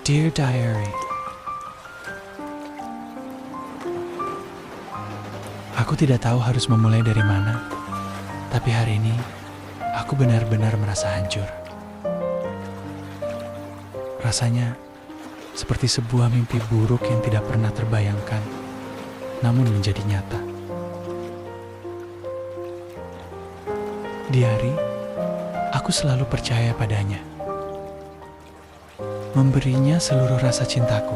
Dear Diary, aku tidak tahu harus memulai dari mana, tapi hari ini aku benar-benar merasa hancur. Rasanya seperti sebuah mimpi buruk yang tidak pernah terbayangkan, namun menjadi nyata. Diary, aku selalu percaya padanya, memberinya seluruh rasa cintaku,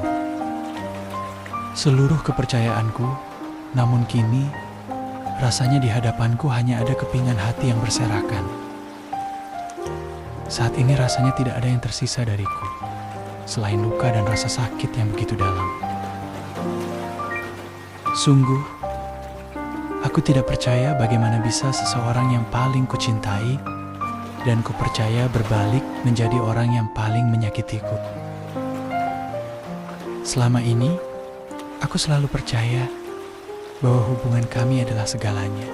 seluruh kepercayaanku, namun kini rasanya di hadapanku hanya ada kepingan hati yang berserakan. Saat ini rasanya tidak ada yang tersisa dariku, selain luka dan rasa sakit yang begitu dalam. Sungguh, aku tidak percaya bagaimana bisa seseorang yang paling kucintai dan kupercaya berbalik menjadi orang yang paling menyakitiku. Selama ini, aku selalu percaya bahwa hubungan kami adalah segalanya.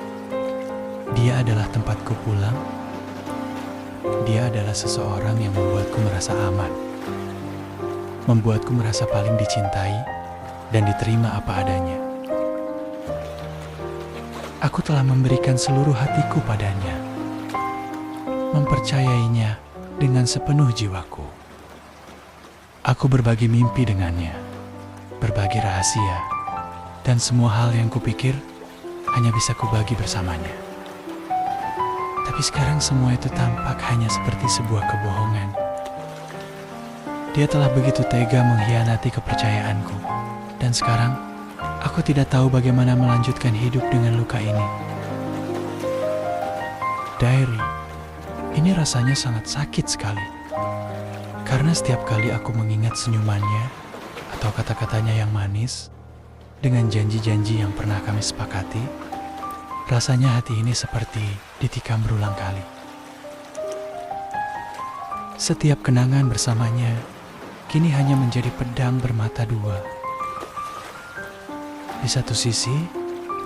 Dia adalah tempatku pulang. Dia adalah seseorang yang membuatku merasa aman, membuatku merasa paling dicintai dan diterima apa adanya. Aku telah memberikan seluruh hatiku padanya, mempercayainya dengan sepenuh jiwaku. Aku berbagi mimpi dengannya, berbagi rahasia, dan semua hal yang kupikir hanya bisa kubagi bersamanya. Tapi sekarang semua itu tampak hanya seperti sebuah kebohongan. Dia telah begitu tega mengkhianati kepercayaanku, dan sekarang aku tidak tahu bagaimana melanjutkan hidup dengan luka ini. Diary, ini rasanya sangat sakit sekali. Karena setiap kali aku mengingat senyumannya atau kata-katanya yang manis dengan janji-janji yang pernah kami sepakati, rasanya hati ini seperti ditikam berulang kali. Setiap kenangan bersamanya kini hanya menjadi pedang bermata dua. Di satu sisi,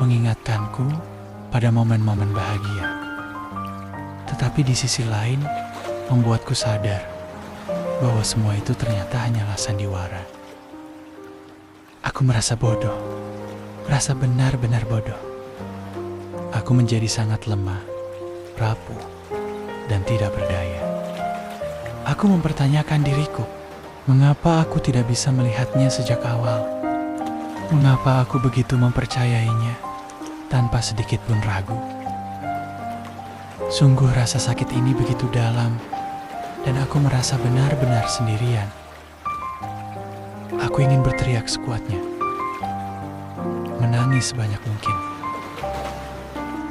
mengingatkanku pada momen-momen bahagia. Tetapi di sisi lain, membuatku sadar bahwa semua itu ternyata hanyalah sandiwara. Aku merasa bodoh, merasa benar-benar bodoh. Aku menjadi sangat lemah, rapuh, dan tidak berdaya. Aku mempertanyakan diriku, mengapa aku tidak bisa melihatnya sejak awal? Mengapa aku begitu mempercayainya tanpa sedikit pun ragu? Sungguh rasa sakit ini begitu dalam, dan aku merasa benar-benar sendirian. Aku ingin berteriak sekuatnya, menangis sebanyak mungkin,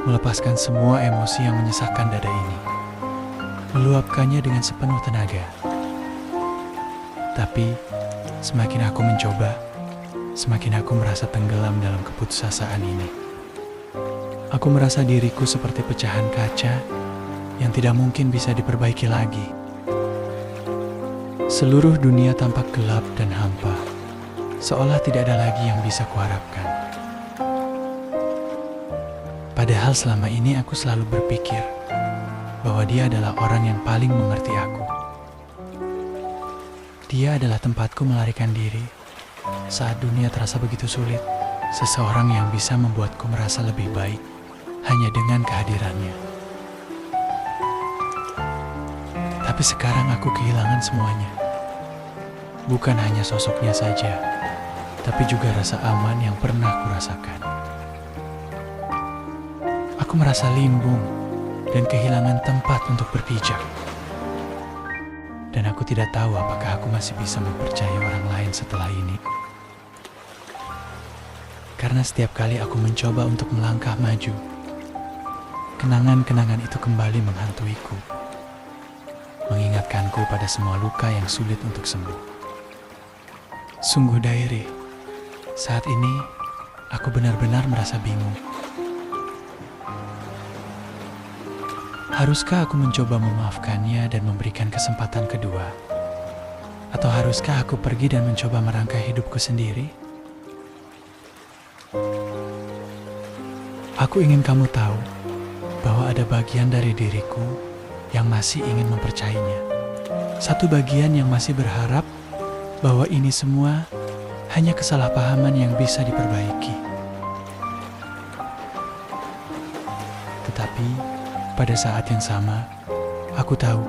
melepaskan semua emosi yang menyesakkan dada ini, meluapkannya dengan sepenuh tenaga. Tapi semakin aku mencoba, semakin aku merasa tenggelam dalam keputusasaan ini. Aku merasa diriku seperti pecahan kaca yang tidak mungkin bisa diperbaiki lagi. Seluruh dunia tampak gelap dan hampa, seolah tidak ada lagi yang bisa kuharapkan. Padahal selama ini aku selalu berpikir bahwa dia adalah orang yang paling mengerti aku. Dia adalah tempatku melarikan diri saat dunia terasa begitu sulit. Seseorang yang bisa membuatku merasa lebih baik hanya dengan kehadirannya. Tapi sekarang aku kehilangan semuanya. Bukan hanya sosoknya saja, tapi juga rasa aman yang pernah kurasakan. Aku merasa limbung dan kehilangan tempat untuk berpijak. Dan aku tidak tahu apakah aku masih bisa mempercayai orang lain setelah ini. Karena setiap kali aku mencoba untuk melangkah maju, kenangan-kenangan itu kembali menghantuiku, mengingatkanku pada semua luka yang sulit untuk sembuh. Sungguh Diary, saat ini aku benar-benar merasa bingung. Haruskah aku mencoba memaafkannya dan memberikan kesempatan kedua? Atau haruskah aku pergi dan mencoba merangkai hidupku sendiri? Aku ingin kamu tahu bahwa ada bagian dari diriku yang masih ingin mempercayainya. Satu bagian yang masih berharap bahwa ini semua hanya kesalahpahaman yang bisa diperbaiki. Tetapi pada saat yang sama, aku tahu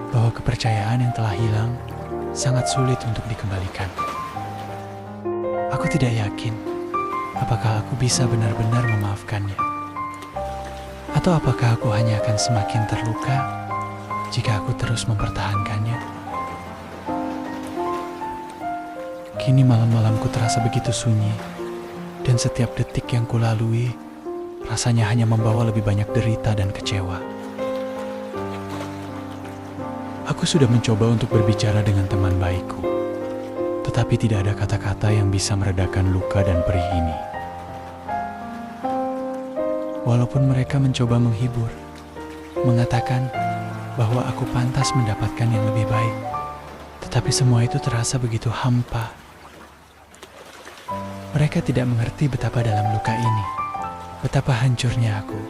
bahwa kepercayaan yang telah hilang sangat sulit untuk dikembalikan. Aku tidak yakin apakah aku bisa benar-benar memaafkannya, atau apakah aku hanya akan semakin terluka jika aku terus mempertahankannya. Kini malam-malamku terasa begitu sunyi, dan setiap detik yang kulalui rasanya hanya membawa lebih banyak derita dan kecewa. Aku sudah mencoba untuk berbicara dengan teman baikku, tetapi tidak ada kata-kata yang bisa meredakan luka dan perih ini. Walaupun mereka mencoba menghibur, mengatakan bahwa aku pantas mendapatkan yang lebih baik, tetapi semua itu terasa begitu hampa. Mereka tidak mengerti betapa dalam luka ini, betapa hancurnya aku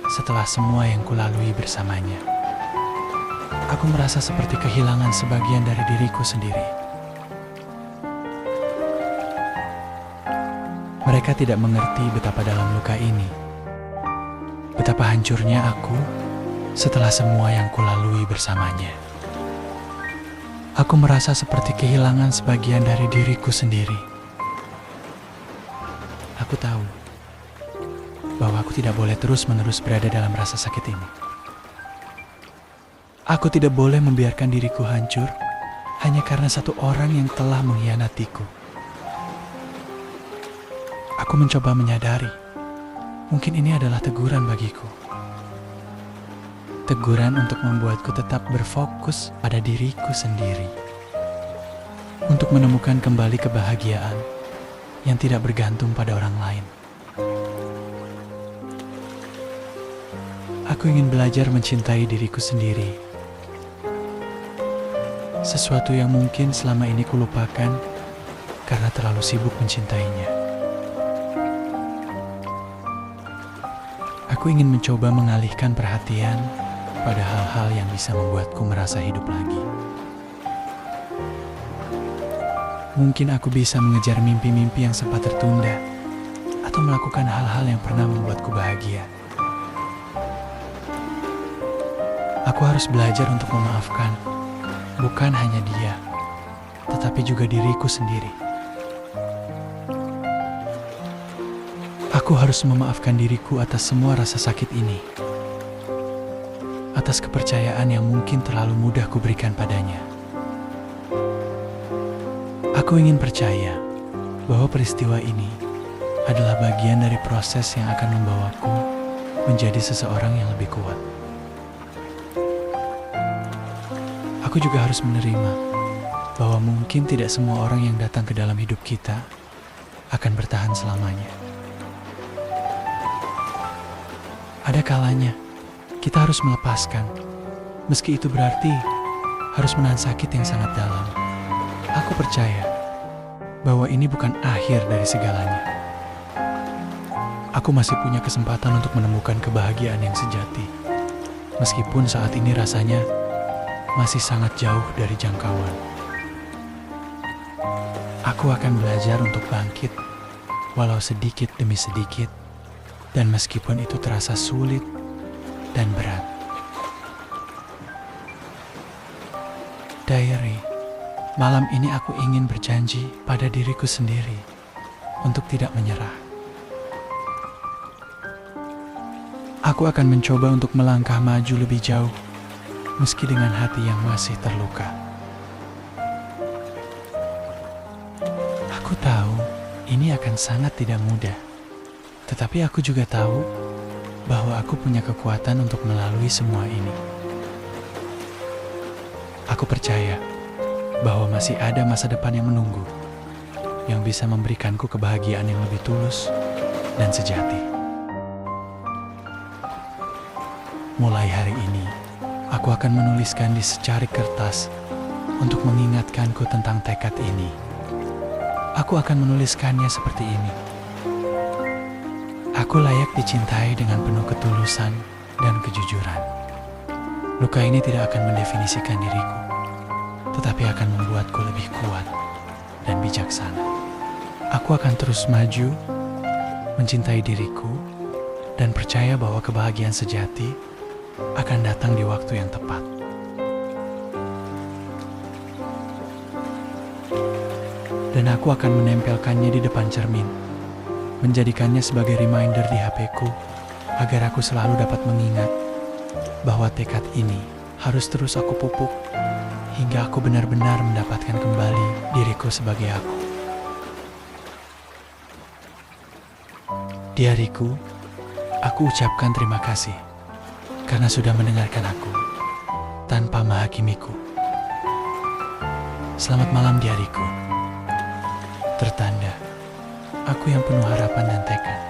setelah semua yang kulalui bersamanya. Aku merasa seperti kehilangan sebagian dari diriku sendiri. Mereka tidak mengerti betapa dalam luka ini, betapa hancurnya aku setelah semua yang kulalui bersamanya. Aku merasa seperti kehilangan sebagian dari diriku sendiri. Aku tahu bahwa aku tidak boleh terus-menerus berada dalam rasa sakit ini. Aku tidak boleh membiarkan diriku hancur hanya karena satu orang yang telah mengkhianatiku. Aku mencoba menyadari, mungkin ini adalah teguran bagiku. Teguran untuk membuatku tetap berfokus pada diriku sendiri. Untuk menemukan kembali kebahagiaan yang tidak bergantung pada orang lain. Aku ingin belajar mencintai diriku sendiri. Sesuatu yang mungkin selama ini kulupakan karena terlalu sibuk mencintainya. Aku ingin mencoba mengalihkan perhatian pada hal-hal yang bisa membuatku merasa hidup lagi. Mungkin aku bisa mengejar mimpi-mimpi yang sempat tertunda, atau melakukan hal-hal yang pernah membuatku bahagia. Aku harus belajar untuk memaafkan, bukan hanya dia, tetapi juga diriku sendiri. Aku harus memaafkan diriku atas semua rasa sakit ini, atas kepercayaan yang mungkin terlalu mudah kuberikan padanya. Aku ingin percaya bahwa peristiwa ini adalah bagian dari proses yang akan membawaku menjadi seseorang yang lebih kuat. Aku juga harus menerima bahwa mungkin tidak semua orang yang datang ke dalam hidup kita akan bertahan selamanya. Ada kalanya kita harus melepaskan, meski itu berarti harus menahan sakit yang sangat dalam. Aku percaya bahwa ini bukan akhir dari segalanya. Aku masih punya kesempatan untuk menemukan kebahagiaan yang sejati, meskipun saat ini rasanya masih sangat jauh dari jangkauan. Aku akan belajar untuk bangkit, walau sedikit demi sedikit, dan meskipun itu terasa sulit dan berat. Diary, malam ini aku ingin berjanji pada diriku sendiri untuk tidak menyerah. Aku akan mencoba untuk melangkah maju lebih jauh, meski dengan hati yang masih terluka. Aku tahu ini akan sangat tidak mudah, tetapi aku juga tahu bahwa aku punya kekuatan untuk melalui semua ini. Aku percaya bahwa masih ada masa depan yang menunggu, yang bisa memberikanku kebahagiaan yang lebih tulus dan sejati. Mulai hari ini, aku akan menuliskan di secari kertas untuk mengingatkanku tentang tekad ini. Aku akan menuliskannya seperti ini. Aku layak dicintai dengan penuh ketulusan dan kejujuran. Luka ini tidak akan mendefinisikan diriku, tetapi akan membuatku lebih kuat dan bijaksana. Aku akan terus maju, mencintai diriku, dan percaya bahwa kebahagiaan sejati akan datang di waktu yang tepat. Dan aku akan menempelkannya di depan cermin, menjadikannya sebagai reminder di HP-ku agar aku selalu dapat mengingat bahwa tekad ini harus terus aku pupuk hingga aku benar-benar mendapatkan kembali diriku sebagai aku. Di hariku, aku ucapkan terima kasih karena sudah mendengarkan aku tanpa menghakimiku. Selamat malam di hariku. Tertanda, aku yang penuh harapan dan tekad.